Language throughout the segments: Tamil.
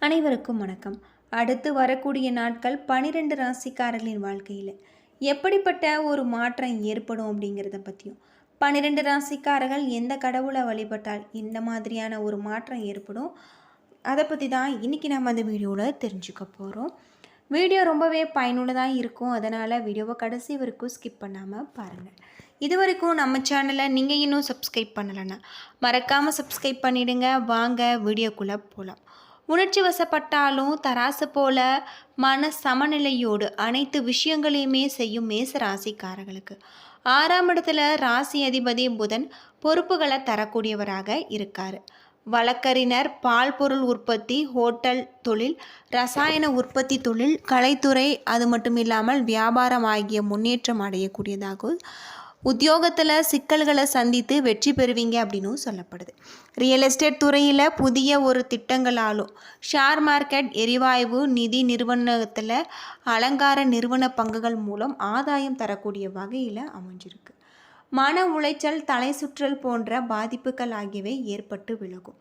அனைவருக்கும் வணக்கம். அடுத்து வரக்கூடிய நாட்கள் 12 ராசிக்காரர்களின் வாழ்க்கையில் எப்படிப்பட்ட ஒரு மாற்றம் ஏற்படும் அப்படிங்கிறத பற்றியும், 12 ராசிக்காரர்கள் எந்த கடவுளை வழிபட்டால் இந்த மாதிரியான ஒரு மாற்றம் ஏற்படும், அதை பற்றி தான் இன்றைக்கி நம்ம அந்த வீடியோவில் தெரிஞ்சுக்க போகிறோம். வீடியோ ரொம்பவே பயனுள்ளதாக இருக்கும். அதனால் வீடியோவை கடைசி வரைக்கும் ஸ்கிப் பண்ணாமல் பாருங்கள். இது வரைக்கும் நம்ம சேனலை நீங்கள் இன்னும் சப்ஸ்கிரைப் பண்ணலைன்னா மறக்காமல் சப்ஸ்கிரைப் பண்ணிவிடுங்க. வாங்க வீடியோக்குள்ளே போகலாம். உணர்ச்சி வசப்பட்டாலும் தராசு போல மன சமநிலையோடு அனைத்து விஷயங்களையுமே செய்யும் மேச ராசிக்காரர்களுக்கு 6ஆம் இடத்துல ராசி அதிபதி புதன் பொறுப்புகளை தரக்கூடியவராக இருக்கார். வழக்கறிஞர், பால் பொருள் உற்பத்தி, ஹோட்டல் தொழில், ரசாயன உற்பத்தி தொழில், கலைத்துறை, அது மட்டும் இல்லாமல் வியாபாரம் ஆகிய முன்னேற்றம் அடையக்கூடியதாகவும், உத்தியோகத்தில் சிக்கல்களை சந்தித்து வெற்றி பெறுவீங்க அப்படின்னும் சொல்லப்படுது. ரியல் எஸ்டேட் துறையில் புதிய ஒரு திட்டங்களாலும், ஷேர் மார்க்கெட், எரிவாயு, நிதி நிறுவனத்தில் அலங்கார நிறுவன பங்குகள் மூலம் ஆதாயம் தரக்கூடிய வகையில் அமைஞ்சிருக்கு. மன உளைச்சல், தலை சுற்றல் போன்ற பாதிப்புகள் ஆகியவை ஏற்பட்டு விலகும்.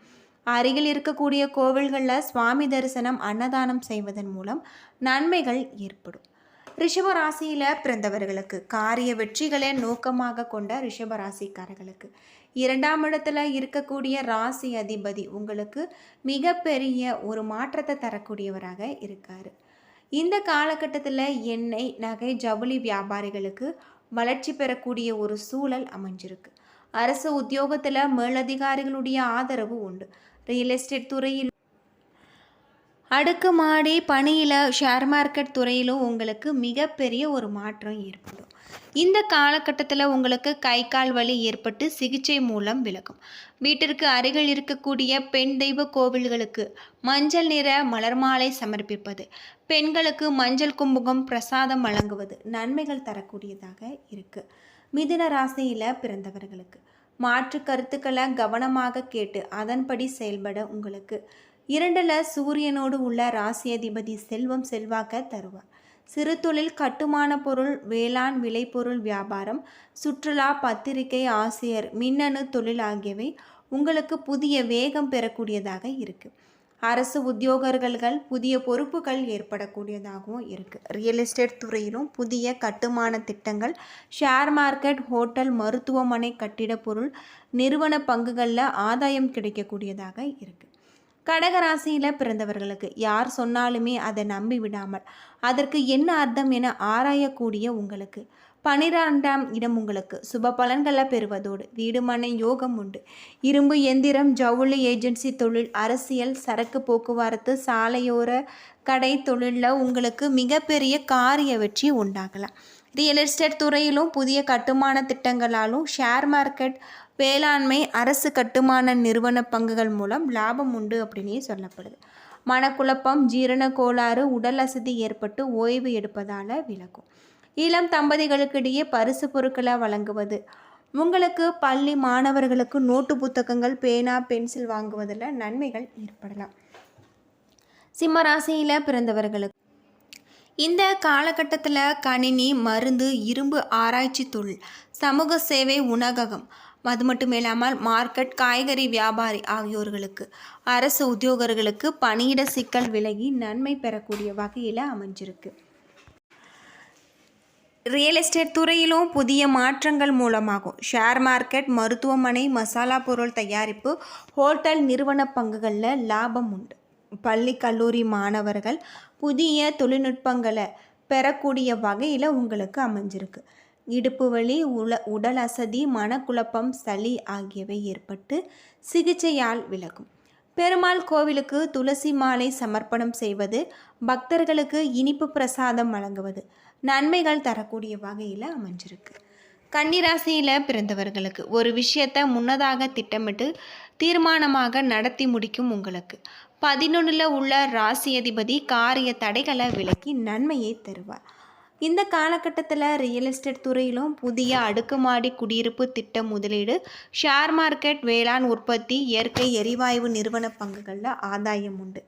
அருகில் இருக்கக்கூடிய கோவில்களில் சுவாமி தரிசனம், அன்னதானம் செய்வதன் மூலம் நன்மைகள் ஏற்படும். ரிஷபராசியில் பிறந்தவர்களுக்கு காரிய வெற்றிகளை நோக்கமாக கொண்ட ரிஷபராசிக்காரர்களுக்கு 2ஆம் இடத்துல இருக்கக்கூடிய ராசி அதிபதி உங்களுக்கு மிகப்பெரிய ஒரு மாற்றத்தை தரக்கூடியவராக இருக்கார். இந்த காலகட்டத்தில் எண்ணெய், நகை, ஜவுளி வியாபாரிகளுக்கு வளர்ச்சி பெறக்கூடிய ஒரு சூழல் அமைஞ்சிருக்கு. அரசு உத்தியோகத்தில் மேலதிகாரிகளுடைய ஆதரவு உண்டு. ரியல் எஸ்டேட் துறையில், அடுக்குமாடி பணியில், ஷேர் மார்க்கெட் துறையிலும் உங்களுக்கு மிகப்பெரிய ஒரு மாற்றம் ஏற்படும். இந்த காலகட்டத்தில் உங்களுக்கு கை கால் வலி ஏற்பட்டு சிகிச்சை மூலம் விலகும். வீட்டிற்கு அருகில் இருக்கக்கூடிய பெண் தெய்வ கோவில்களுக்கு மஞ்சள் நிற மலர் மாலை சமர்ப்பிப்பது, பெண்களுக்கு மஞ்சள் குங்குமம் பிரசாதம் வழங்குவது நன்மைகள் தரக்கூடியதாக இருக்குது. மிதுன ராசியில் பிறந்தவர்களுக்கு மாற்று கருத்துக்களை கவனமாக கேட்டு அதன்படி செயல்பட உங்களுக்கு 2ல் சூரியனோடு உள்ள ராசி அதிபதி செல்வம் செல்வாக்க தருவார். சிறு தொழில், கட்டுமான பொருள், வேளாண் விளைபொருள் வியாபாரம், சுற்றுலா, பத்திரிகை, ஆசிரியர், மின்னணு தொழில் ஆகியவை உங்களுக்கு புதிய வேகம் பெறக்கூடியதாக இருக்குது. அரசு உத்தியோகர்கள் புதிய பொறுப்புகள் ஏற்படக்கூடியதாகவும் இருக்குது. ரியல் எஸ்டேட் துறையிலும் புதிய கட்டுமான திட்டங்கள், ஷேர் மார்க்கெட், ஹோட்டல், மருத்துவமனை, கட்டிட பொருள் நிறுவன பங்குகளில் ஆதாயம் கிடைக்கக்கூடியதாக இருக்குது. கடகராசியில் பிறந்தவர்களுக்கு யார் சொன்னாலுமே அதை நம்பி விடாமல் அதற்கு என்ன அர்த்தம் என ஆராயக்கூடிய உங்களுக்கு 12ஆம் இடம் உங்களுக்கு சுப பலன்களை பெறுவதோடு வீடு மனை யோகம் உண்டு. இரும்பு எந்திரம், ஜவுளி, ஏஜென்சி தொழில், அரசியல், சரக்கு போக்குவரத்து, சாலையோர கடை தொழிலில் உங்களுக்கு மிகப்பெரிய காரிய வெற்றி உண்டாகலாம். ரியல் எஸ்டேட் துறையிலும் புதிய கட்டுமான திட்டங்களாலும், ஷேர் மார்க்கெட், வேளாண்மை, அரசு கட்டுமான நிறுவன பங்குகள் மூலம் லாபம் உண்டு அப்படின்னே சொல்லப்படுது. மனக்குழப்பம், ஜீரண கோளாறு, உடல் அசதி ஏற்பட்டு ஓய்வு எடுப்பதால் விலகும். இளம் தம்பதிகளுக்கிடையே பரிசு பொருட்களை வழங்குவது, உங்களுக்கு பள்ளி மாணவர்களுக்கு நோட்டு புத்தகங்கள், பேனா, பென்சில் வாங்குவதில் நன்மைகள் ஏற்படலாம். சிம்ம ராசியில் பிறந்தவர்களுக்கு இந்த காலகட்டத்தில் கணினி, மருந்து, இரும்பு ஆராய்ச்சி தொழில், சமூக சேவை, உணவகம், அது மட்டும் இல்லாமல் மார்க்கெட், காய்கறி வியாபாரி ஆகியோர்களுக்கு, அரசு உத்தியோகர்களுக்கு பணியிட சிக்கல் விலகி நன்மை பெறக்கூடிய வகையில் அமைஞ்சிருக்கு. ரியல் எஸ்டேட் துறையிலும் புதிய மாற்றங்கள் மூலமாகும். ஷேர் மார்க்கெட், மருத்துவமனை, மசாலா பொருள் தயாரிப்பு, ஹோட்டல் நிறுவன பங்குகளில் லாபம் உண்டு. பள்ளி கல்லூரி மாணவர்கள் புதிய தொழில்நுட்பங்களை பெறக்கூடிய வகையில் உங்களுக்கு அமைஞ்சிருக்கு. இடுப்பு வலி, உடல் அசதி, மனக்குழப்பம், சளி ஆகியவை ஏற்பட்டு சிகிச்சையால் விலகும். பெருமாள் கோவிலுக்கு துளசி மாலை சமர்ப்பணம் செய்வது, பக்தர்களுக்கு இனிப்பு பிரசாதம் வழங்குவது நன்மைகள் தரக்கூடிய வகையில் அமைஞ்சிருக்கு. கன்னிராசியில் பிறந்தவர்களுக்கு ஒரு விஷயத்தை முன்னதாக திட்டமிட்டு தீர்மானமாக நடத்தி முடிக்கும் உங்களுக்கு 11ல் உள்ள ராசி அதிபதி காரிய தடைகளை விலக்கி நன்மையை தருவார். இந்த காலகட்டத்தில் ரியல் எஸ்டேட் துறையிலும் புதிய அடுக்குமாடி குடியிருப்பு திட்ட முதலீடு, ஷேர் மார்க்கெட், வேளாண் உற்பத்தி, இயற்கை எரிவாயு நிறுவன பங்குகளில் ஆதாயம் உண்டு.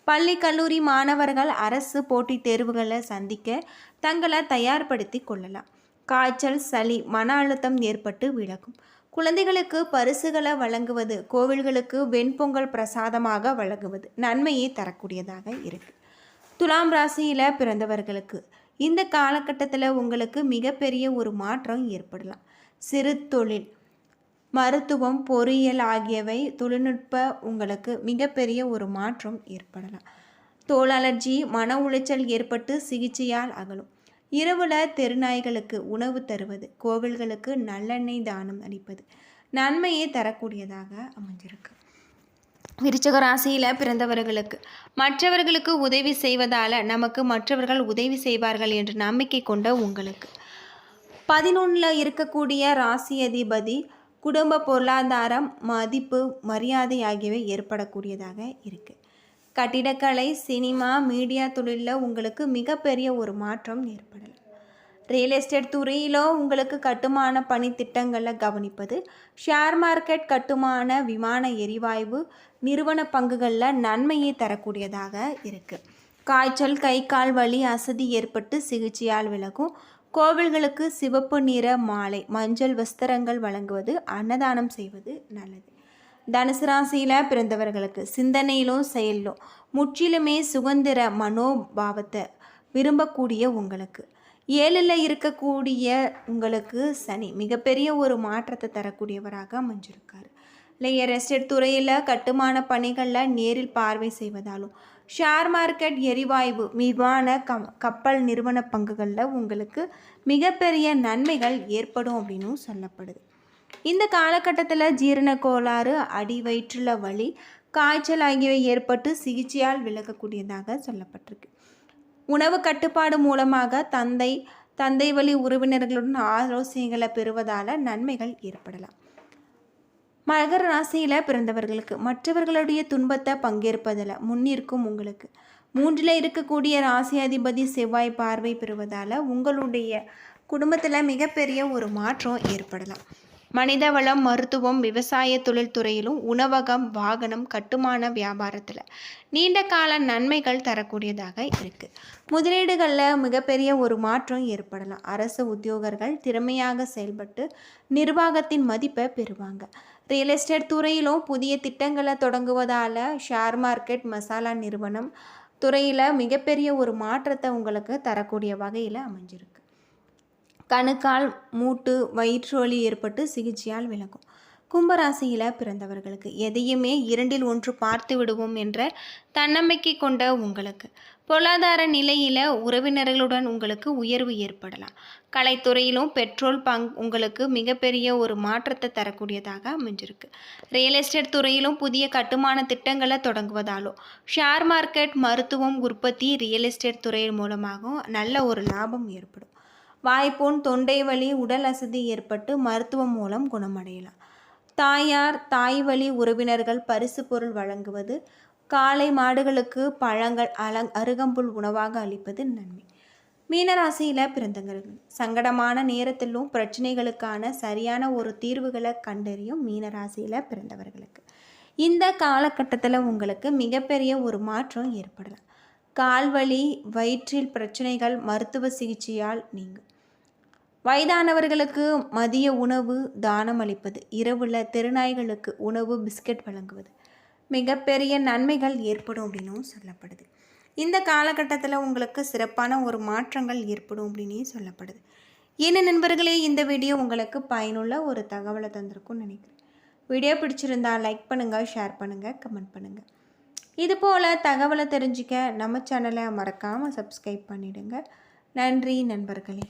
பள்ளி கல்லூரி மாணவர்கள் அரசு போட்டித் தேர்வுகளை சந்திக்க தங்களை தயார்படுத்தி கொள்ளலாம். காய்ச்சல், சளி, மன அழுத்தம் ஏற்பட்டு விலகும். குழந்தைகளுக்கு பரிசுகளை வழங்குவது, கோவில்களுக்கு வெண்பொங்கல் பிரசாதமாக வழங்குவது நன்மையை தரக்கூடியதாக இருக்குது. துலாம் ராசியில் பிறந்தவர்களுக்கு இந்த காலகட்டத்தில் உங்களுக்கு மிகப்பெரிய ஒரு மாற்றம் ஏற்படலாம். சிறு தொழில், மருத்துவம், பொறியியல் ஆகியவை தொழில்நுட்ப உங்களுக்கு மிகப்பெரிய ஒரு மாற்றம் ஏற்படலாம். தோல் அலர்ஜி, மன உளைச்சல் ஏற்பட்டு சிகிச்சையால் அகலும். இரவுல தெருநாய்களுக்கு உணவு தருவது, கோவில்களுக்கு நல்லெண்ணெய் தானம் அளிப்பது நன்மையை தரக்கூடியதாக அமைஞ்சிருக்கு. விருச்சிக ராசியில் பிறந்தவர்களுக்கு மற்றவர்களுக்கு உதவி செய்வதால் நமக்கு மற்றவர்கள் உதவி செய்வார்கள் என்ற நம்பிக்கை கொண்ட உங்களுக்கு 11 இருக்கக்கூடிய ராசி அதிபதி குடும்ப பொருளாதாரம், மதிப்பு, மரியாதை ஆகியவை ஏற்படக்கூடியதாக இருக்குது. கட்டிடக்கலை, சினிமா, மீடியா தொழிலில் உங்களுக்கு மிகப்பெரிய ஒரு மாற்றம் ஏற்படலாம். ரியல் எஸ்டேட் துறையிலோ உங்களுக்கு கட்டுமான பணி திட்டங்களில் கவனிப்பது, ஷேர் மார்க்கெட், கட்டுமான, விமான எரிவாயு நிறுவன பங்குகளில் நன்மையை தரக்கூடியதாக இருக்குது. காய்ச்சல், கை கால் வலி, அசதி ஏற்பட்டு சிகிச்சையால் விலகும். கோவில்களுக்கு சிவப்பு நிற மாலை, மஞ்சள் வஸ்திரங்கள் வழங்குவது, அன்னதானம் செய்வது நல்லது. தனுசு ராசியில் பிறந்தவர்களுக்கு சிந்தனையிலும் செயலிலும் முற்றிலுமே சுதந்திர மனோபாவத்தை விரும்பக்கூடிய உங்களுக்கு 7ல் இருக்கக்கூடிய உங்களுக்கு சனி மிகப்பெரிய ஒரு மாற்றத்தை தரக்கூடியவராக அமைஞ்சிருக்காரு. ரியல் எஸ்டேட் துறையில் கட்டுமான பணிகளில் நேரில் பார்வை செய்வதாலும், ஷேர் மார்க்கெட், எரிவாயு, விமான, கப்பல் நிறுவன பங்குகளில் உங்களுக்கு மிகப்பெரிய நன்மைகள் ஏற்படும் அப்படின்னும் சொல்லப்படுது. இந்த காலகட்டத்தில் ஜீரண கோளாறு, அடி வயிற்றுல வலி, காய்ச்சல் ஆகியவை ஏற்பட்டு சிகிச்சையால் விலகக்கூடியதாக சொல்லப்பட்டிருக்கு. உணவு கட்டுப்பாடு மூலமாக தந்தை வழி உறவினர்களுடன் ஆலோசனைகளை பெறுவதால் நன்மைகள் ஏற்படலாம். மகர ராசியில் பிறந்தவர்களுக்கு மற்றவர்களுடைய துன்பத்தை பங்கேற்பதில் முன்னிற்கும் உங்களுக்கு 3ல் இருக்கக்கூடிய ராசி அதிபதி செவ்வாய் பார்வை பெறுவதால் உங்களுடைய குடும்பத்தில் மிகப்பெரிய ஒரு மாற்றம் ஏற்படலாம். மனித வளம், மருத்துவம், விவசாய தொழில்துறையிலும், உணவகம், வாகனம், கட்டுமான வியாபாரத்தில் நீண்ட கால நன்மைகள் தரக்கூடியதாக இருக்குது. முதலீடுகளில் மிகப்பெரிய ஒரு மாற்றம் ஏற்படலாம். அரசு உத்தியோகர்கள் திறமையாக செயல்பட்டு நிர்வாகத்தின் மதிப்பை பெறுவாங்க. ரியல் எஸ்டேட் துறையிலும் புதிய திட்டங்களை தொடங்குவதால் ஷேர் மார்க்கெட், மசாலா நிறுவனம் துறையில் மிகப்பெரிய ஒரு மாற்றத்தை உங்களுக்கு தரக்கூடிய வகையில் அமைஞ்சிருக்கு. கணுக்கால், மூட்டு, வயிற்று வலி ஏற்பட்டு சிகிச்சையால் விலகும். கும்பராசியில் பிறந்தவர்களுக்கு எதையுமே 2ல் 1 பார்த்து விடுவோம் என்ற தன்னம்பிக்கை கொண்ட உங்களுக்கு பொருளாதார நிலையில் உறவினர்களுடன் உங்களுக்கு உயர்வு ஏற்படலாம். கலைத்துறையிலும் பெட்ரோல் பங்க் உங்களுக்கு மிகப்பெரிய ஒரு மாற்றத்தை தரக்கூடியதாக அமைஞ்சிருக்கு. ரியல் எஸ்டேட் துறையிலும் புதிய கட்டுமான திட்டங்களை தொடங்குவதாலோ, ஷேர் மார்க்கெட், மருத்துவம், உற்பத்தி, ரியல் எஸ்டேட் துறை மூலமாகவும் நல்ல ஒரு லாபம் ஏற்படும். வாய்ப்புண், தொண்டை வலி, உடல் அசதி ஏற்பட்டு மருத்துவம் மூலம் குணமடையலாம். தாய் வழி உறவினர்கள் பரிசு பொருள் வழங்குவது, காளை மாடுகளுக்கு பழங்கள், அருகம்புல் உணவாக அளிப்பது நன்மை. மீனராசியில் பிறந்தவர்கள் சங்கடமான நேரத்திலும் பிரச்சனைகளுக்கான சரியான ஒரு தீர்வுகளை கண்டறியும் மீனராசியில் பிறந்தவர்களுக்கு இந்த காலகட்டத்தில் உங்களுக்கு மிகப்பெரிய ஒரு மாற்றம் ஏற்படலாம். கால்வலி, வயிற்றில் பிரச்சனைகள் மருத்துவ சிகிச்சையால் நீங்கும். வயதானவர்களுக்கு மதிய உணவு தானம் அளிப்பது, இரவுல தெருநாய்களுக்கு உணவு, பிஸ்கட் வழங்குவது மிகப்பெரிய நன்மைகள் ஏற்படும் அப்படின்னும் சொல்லப்படுது. இந்த காலகட்டத்தில் உங்களுக்கு சிறப்பான ஒரு மாற்றங்கள் ஏற்படும் அப்படின்னே சொல்லப்படுது. என்ன நண்பர்களே, இந்த வீடியோ உங்களுக்கு பயனுள்ள ஒரு தகவலை தந்திருக்கும்னு நினைக்கிறேன். வீடியோ பிடிச்சிருந்தால் லைக் பண்ணுங்கள், ஷேர் பண்ணுங்கள், கமெண்ட் பண்ணுங்கள். இதுபோல் தகவலை தெரிஞ்சுக்க நம்ம சேனலை மறக்காமல் சப்ஸ்கிரைப் பண்ணிவிடுங்க. நன்றி நண்பர்களே.